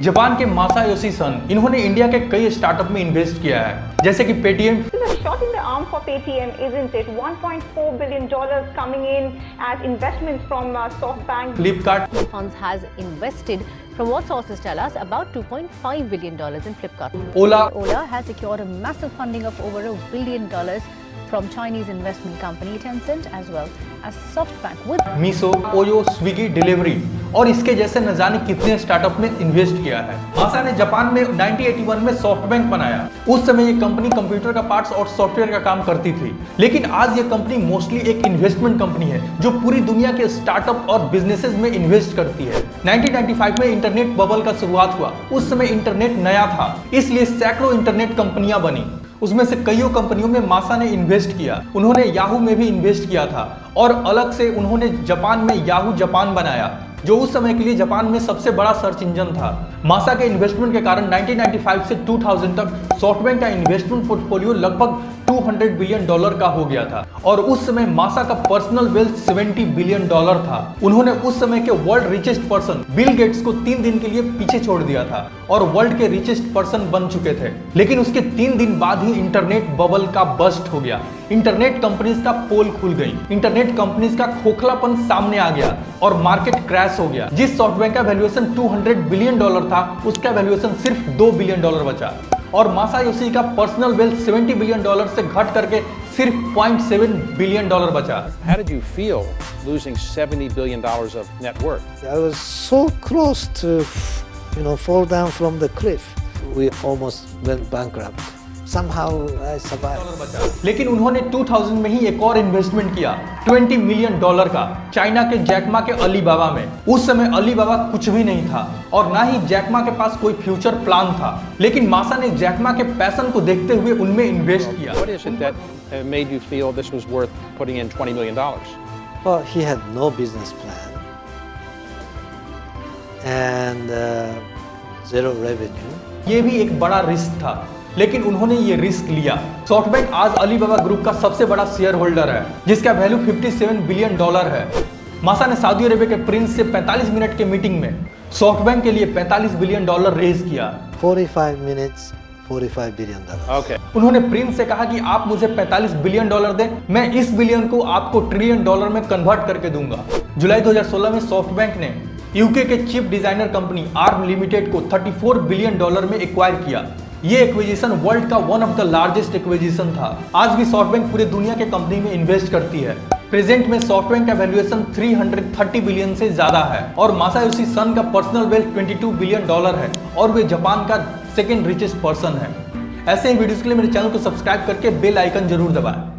Japan के Masayoshi Son, इन्होंने India के कई स्टार्टअप में इन्वेस्ट किया है, जैसे कि Paytm. Shot in the arm for Paytm, isn't it? $1.4 billion coming in as investments from SoftBank. Flipkart Funds has invested, from what sources tell us, about $2.5 billion in Flipkart. Ola has secured a massive funding of over $1 billion from Chinese investment company Tencent as well as SoftBank with Meesho, OYO, Swiggy, delivery और इसके जैसे न जाने कितने startup में invest किया है। मासा ने जापान में 1981 में सॉफ्टबैंक बनाया। उस समय ये कंपनी कंप्यूटर का पार्ट्स और सॉफ्टवेयर का काम करती थी, लेकिन आज ये कंपनी मोस्टली एक इन्वेस्टमेंट कंपनी है जो पूरी दुनिया के स्टार्टअप और बिजनेसेस में इन्वेस्ट करती है। 1995 में इंटरनेट बबल का शुरुआत हुआ। उस समय इंटरनेट नया था, इसलिए सैकड़ों इंटरनेट कंपनियां बनी। उसमें से कईयों कंपनियों में मासा ने इन्वेस्ट किया। उन्होंने याहू में भी इन्वेस्ट किया था और अलग से उन्होंने जापान में याहू जापान बनाया, जो उस समय के लिए जापान में सबसे बड़ा सर्च इंजन था। मासा के इन्वेस्टमेंट के कारण 1995 से 2000 तक सॉफ्टबैंक का इन्वेस्टमेंट पोर्टफोलियो लगभग $200 बिलियन का हो गया था और उस समय मासा का पर्सनल वेल्थ $70 बिलियन था। उन्होंने उस समय के world richest person Bill Gates को 3 दिन के लिए पीछे छोड़ दिया था और वर्ल्ड के रिचेस्ट पर्सन बन चुके थे, लेकिन उसके 3 दिन बाद ही इंटरनेट बबल का बस्ट हो गया। इंटरनेट कंपनीज का पोल खुल गई, इंटरनेट कंपनीज का खोखलापन सामने आ गया और मार्केट क्रैश हो गया। जिस सॉफ्टबैंक का वैल्यूएशन $200 बिलियन था, उसका वैल्यूएशन सिर्फ $2 बिलियन बचा और मासायोशी का पर्सनल वेल्थ $70 बिलियन से घट करके सिर्फ $0.7 बिलियन बचा। How did you feel losing $70 billion of net worth? I was so close to, fall down from the cliff. We almost went bankrupt. Somehow I survived. लेकिन उन्होंने 2000 में ही एक और इन्वेस्टमेंट किया $20 मिलियन का चाइना के जैकमा के अलीबाबा में। उस समय अलीबाबा कुछ भी नहीं था और ना ही जैकमा के पास कोई फ्यूचर प्लान था, लेकिन मासा ने जैकमा के पैशन को देखते हुए उनमें इन्वेस्ट किया। What is it that made you feel this was worth putting in $20 million? Well, he had no business plan and zero revenue. ये भी एक बड़ा रिस्क था, लेकिन उन्होंने ये रिस्क लिया। सॉफ्टबैंक आज अलीबाबा ग्रुप का सबसे बड़ा शेयर होल्डर है, जिसका वैल्यू $57 बिलियन है। मासा ने सऊदी अरेबिया के प्रिंस से 45 मिनट के मीटिंग में सॉफ्टबैंक के लिए $45 बिलियन रेज किया। 45 minutes, $45 billion. Okay. उन्होंने प्रिंस से कहा कि आप मुझे $45 बिलियन दें, मैं इस बिलियन को आपको ट्रिलियन डॉलर में कन्वर्ट करके दूंगा। जुलाई 2016 में सॉफ्टबैंक ने यूके के chip designer company arm limited को $34 बिलियन में एक्वायर किया। ये एक्विजिशन वर्ल्ड का one of the largest acquisition था। आज भी सॉफ्टबैंक पूरे दुनिया के कंपनी में इन्वेस्ट करती है। प्रेजेंट में सॉफ्टबैंक का वैल्यूएशन 330 बिलियन से ज्यादा है और मासायोशी सन का पर्सनल वेल्थ $22 बिलियन है और वे जापान का सेकेंड रिचेस्ट पर्सन है। ऐसे ही वीडियोस के लिए मेरे चैनल को सब्सक्राइब करके बेल आइकन जरूर दबाएं।